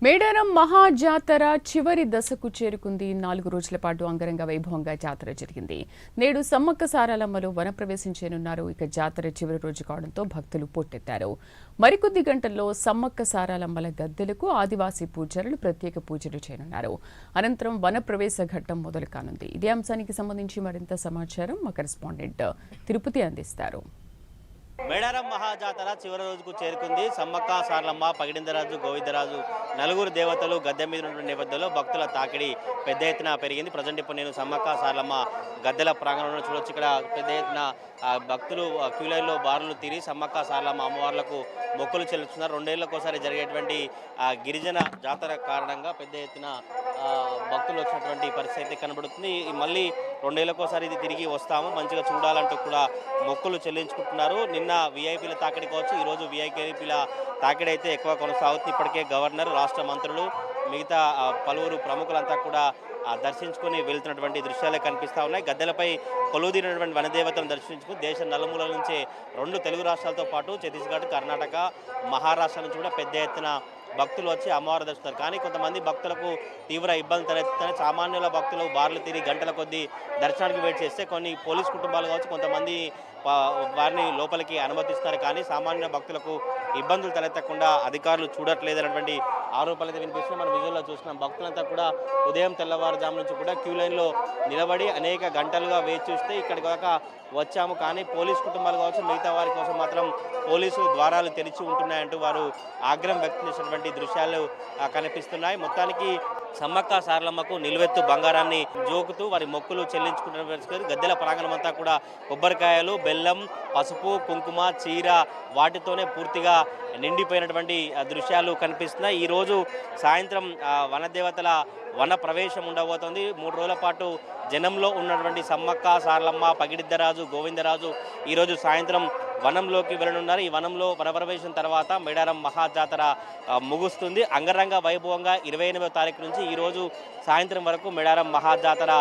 మేడారం మహాజాతర చివరి దశకు చేరుకుంది. 4 రోజుల పాటు అంగరంగ వైభవంగా జాతర జరిగింది. నేడు సమ్మక్క సారాలమ్మలు వనప్రవేశం చేయనున్నారు. ఇక జాతర చివరి రోజు కావడంతో భక్తులు పోటెత్తారు. మరికొద్ది గంటల్లో సమ్మక్క సారాలమ్మల గద్దెలకు ఆదివాసీ పూజారులు ప్రత్యేక పూజలు చేయనున్నారు. అనంతరం వనప్రవేశ ఘట్టం మొదలు కానుంది. ఇదే అంశానికి సంబంధించి మరింత సమాచారం మా కరెస్పాండెంట్ తిరుపతి అందిస్తారు. మేడారం మహాజాతర చివరి రోజుకు చేరుకుంది. సమ్మక్క సారలమ్మ, పగిడిందరాజు, గోవిందరాజు నలుగురు దేవతలు గద్దె మీద ఉన్న నేపథ్యంలో భక్తుల తాకిడి పెద్ద ఎత్తున పెరిగింది. ప్రజెంట్ ఇప్పుడు నేను సమ్మక్క సారలమ్మ గద్దెల ప్రాంగణంలో చూడొచ్చు. ఇక్కడ పెద్ద ఎత్తున భక్తులు క్యూ లైన్లో బారులు తీరి సమ్మక్క సారలమ్మ అమ్మవార్లకు మొక్కులు చెల్లిస్తున్నారు. 2 ఏళ్లకోసారి జరిగేటువంటి గిరిజన జాతర కారణంగా పెద్ద ఎత్తున భక్తులు వచ్చినటువంటి పరిస్థితి కనబడుతుంది. మళ్ళీ 2 ఏళ్లకోసారి ఇది తిరిగి వస్తాము, మంచిగా చూడాలంటూ కూడా మొక్కులు చెల్లించుకుంటున్నారు. నిన్న వీఐపీల తాకిడి కావచ్చు, ఈరోజు వీఐపీల తాకిడి అయితే ఎక్కువ కొనసాగుతుంది. ఇప్పటికే గవర్నర్, రాష్ట్ర మంత్రులు, మిగతా పలువురు ప్రముఖులంతా కూడా దర్శించుకుని వెళ్తున్నటువంటి దృశ్యాలే కనిపిస్తూ ఉన్నాయి. గద్దెలపై కొలువుదీరినటువంటి వనదేవతలను దర్శించుకుని దేశ నలుమూలల నుంచే 2 తెలుగు రాష్ట్రాలతో పాటు ఛత్తీస్గఢ్, కర్ణాటక, మహారాష్ట్ర నుంచి కూడా పెద్ద ఎత్తున భక్తులు వచ్చి అమ్మవారు దర్శిస్తారు. కానీ కొంతమంది భక్తులకు తీవ్ర ఇబ్బంది తలెత్తుతాయి. సామాన్యుల భక్తులు బార్లు తిరిగి గంటల కొద్దీ దర్శనానికి వెయిట్ చేస్తే కొన్ని పోలీస్ కుటుంబాలు కావచ్చు, కొంతమంది వారిని లోపలికి అనుమతిస్తారు. కానీ సామాన్య భక్తులకు ఇబ్బందులు తలెత్తకుండా అధికారులు చూడట్లేదన్నటువంటి ఆరోపణలు అయితే వినిపిస్తున్నాయి. మనం విజువల్లో చూస్తున్నాం. భక్తులంతా కూడా ఉదయం తెల్లవారుజాము నుంచి కూడా క్యూ లైన్లో నిలబడి అనేక గంటలుగా వేచి చూస్తే ఇక్కడికి దాకా వచ్చాము. కానీ పోలీస్ కుటుంబాలు కావచ్చు, మిగతా వారి కోసం మాత్రం పోలీసు ద్వారాలు తెరిచి ఉంటున్నాయంటూ వారు ఆగ్రహం వ్యక్తం చేసినటువంటి దృశ్యాలు కనిపిస్తున్నాయి. మొత్తానికి సమ్మక్క సారలమ్మకు నిలువెత్తు బంగారాన్ని జోకుతూ వారి మొక్కులు చెల్లించుకుంటున్న గద్దెల ప్రాంగణం అంతా కూడా కొబ్బరికాయలు, బెల్లం, పసుపు, కుంకుమ, చీర వాటితోనే పూర్తిగా నిండిపోయినటువంటి దృశ్యాలు కనిపిస్తున్నాయి. ఈరోజు సాయంత్రం వనదేవతల వన ప్రవేశం ఉండబోతోంది. 3 రోజుల పాటు జనంలో ఉన్నటువంటి సమ్మక్క సారలమ్మ, పగిడిద్దరాజు, గోవిందరాజు ఈరోజు సాయంత్రం వనంలోకి వెళ్ళనున్నారు. ఈ వనంలో వనప్రవేశం తర్వాత మేడారం మహాజాతర ముగుస్తుంది. అంగరంగ వైభవంగా 28వ తారీఖు నుంచి ఈరోజు సాయంత్రం వరకు మేడారం మహాజాతర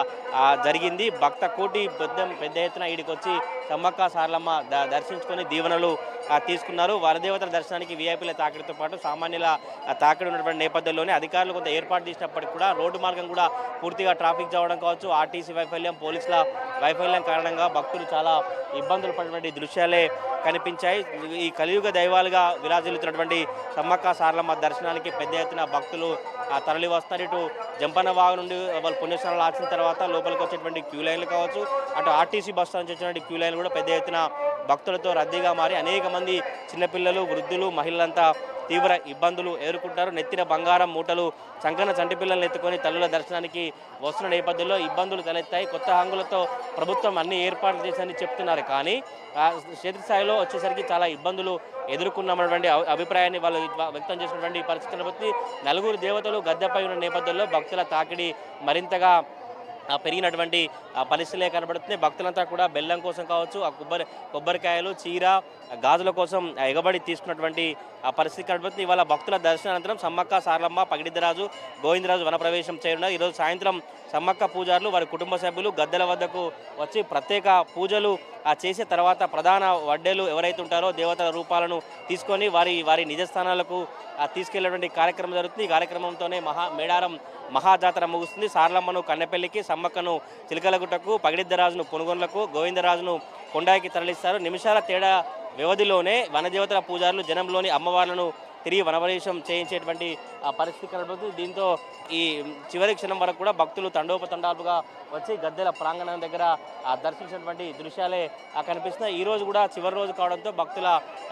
జరిగింది. భక్త కోటి పెద్ద ఎత్తున ఈడికి వచ్చి సమ్మక్క సారలమ్మ దర్శించుకొని దీవెనలు తీసుకున్నారు. వనదేవతల దర్శనానికి వీఐపీల తాకిడితో పాటు సామాన్యుల తాకిడి ఉన్నటువంటి నేపథ్యంలోనే అధికారులు కొంత ఏర్పాటు చేసినప్పటికీ కూడా రోడ్డు మార్గం కూడా పూర్తిగా ట్రాఫిక్ జావడం కావచ్చు, ఆర్టీసీ వైఫల్యం, పోలీసుల వైఫల్యం కారణంగా భక్తులు చాలా ఇబ్బందులు పడినటువంటి దృశ్యాలే కనిపించాయి. ఈ కలియుగ దైవాలుగా విరాజిల్లుతున్నటువంటి సమ్మక్క సారలమ్మ దర్శనానికి పెద్ద ఎత్తున భక్తులు తరలి వస్తారు. ఇటు జంపన్న వాగు నుండి వాళ్ళు పుణ్యస్నానాలు ఆచిన తర్వాత లోపలికి వచ్చేటువంటి క్యూ లైన్లు కావచ్చు, అటు ఆర్టీసీ బస్ స్టాండ్ నుంచి వచ్చినటువంటి క్యూ లైన్లు కూడా పెద్ద ఎత్తున భక్తులతో రద్దీగా మారి అనేక మంది చిన్నపిల్లలు, వృద్ధులు, మహిళలంతా తీవ్ర ఇబ్బందులు ఎదుర్కొంటారు. నెత్తిన బంగారం మూటలు, చంకన చంటి పిల్లలను ఎత్తుకొని తల్లుల దర్శనానికి వస్తున్న నేపథ్యంలో ఇబ్బందులు తలెత్తాయి. కొత్త హంగులతో ప్రభుత్వం అన్ని ఏర్పాట్లు చేశారని చెప్తున్నారు. కానీ క్షేత్రస్థాయిలో వచ్చేసరికి చాలా ఇబ్బందులు ఎదుర్కొన్నామన్నటువంటి అభిప్రాయాన్ని వాళ్ళు వ్యక్తం చేసినటువంటి పరిస్థితులను బట్టి 4 దేవతలు గద్దెపై ఉన్న నేపథ్యంలో భక్తుల తాకిడి మరింతగా పెరిగినటువంటి పరిస్థితులే కనబడుతుంది. భక్తులంతా కూడా బెల్లం కోసం కావచ్చు, ఆ కొబ్బరికాయలు, చీర, గాజుల కోసం ఎగబడి తీసుకున్నటువంటి పరిస్థితి కనబడుతుంది. ఇవాళ భక్తుల దర్శనానంతరం సమ్మక్క సారలమ్మ, పగిడిద్దరాజు, గోవిందరాజు వనప్రవేశం చేయనున్నారు. ఈరోజు సాయంత్రం సమ్మక్క పూజారులు వారి కుటుంబ సభ్యులు గద్దెల వద్దకు వచ్చి ప్రత్యేక పూజలు చేసే తర్వాత ప్రధాన వడ్డేలు ఎవరైతే ఉంటారో దేవతల రూపాలను తీసుకొని వారి నిజస్థానాలకు తీసుకెళ్లేటువంటి కార్యక్రమం జరుగుతుంది. ఈ కార్యక్రమంతోనే మేడారం మహాజాతర ముగుస్తుంది. సారలమ్మను కన్నెపల్లికి, సమ్మక్కను చిలకలగుట్టకు, పగిడిద్దరాజును పునుగొండ్లకు, గోవిందరాజును కొండాయికి తరలిస్తారు. నిమిషాల తేడా వ్యవధిలోనే వనదేవతల పూజారులు జనంలోని అమ్మవార్లను తిరిగి వనప్రవేశం చేయించేటువంటి పరిస్థితి కనబడుతుంది. దీంతో ఈ చివరి క్షణం వరకు కూడా భక్తులు తండోపతండాలుగా వచ్చి గద్దెల ప్రాంగణం దగ్గర దర్శించినటువంటి దృశ్యాలే కనిపిస్తున్నాయి. ఈ రోజు కూడా చివరి రోజు కావడంతో భక్తుల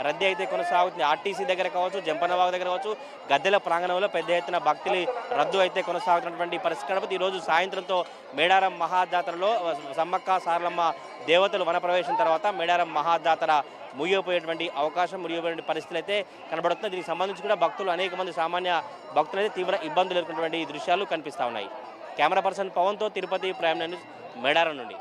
రద్దీ అయితే కొనసాగుతుంది. ఆర్టీసీ దగ్గర కావచ్చు, జంపన్నవాగు దగ్గర కావచ్చు, గద్దెల ప్రాంగణంలో పెద్ద ఎత్తున భక్తుల రద్దు అయితే కొనసాగుతున్నటువంటి పరిస్థితి కనబడుతుంది. ఈరోజు సాయంత్రంతో మేడారం మహాజాతరలో సమ్మక్క సారలమ్మ దేవతలు వనప్రవేశం తర్వాత మేడారం మహాజాతర ముగిపోయేటువంటి అవకాశం, ముగిపోయేటువంటి పరిస్థితులు అయితే కనబడుతుంది. దీనికి సంబంధించి కూడా భక్తులు అనేక మంది సామాన్య భక్తులు అయితే తీవ్ర ఇబ్బందులు ఎదుర్కొన్నటువంటి దృశ్యాలు కనిపిస్తూ ఉన్నాయి. కెమెరా పర్సన్ పవన్తో తిరుపతి ప్రైమ్ న్యూస్ మేడారం నుండి.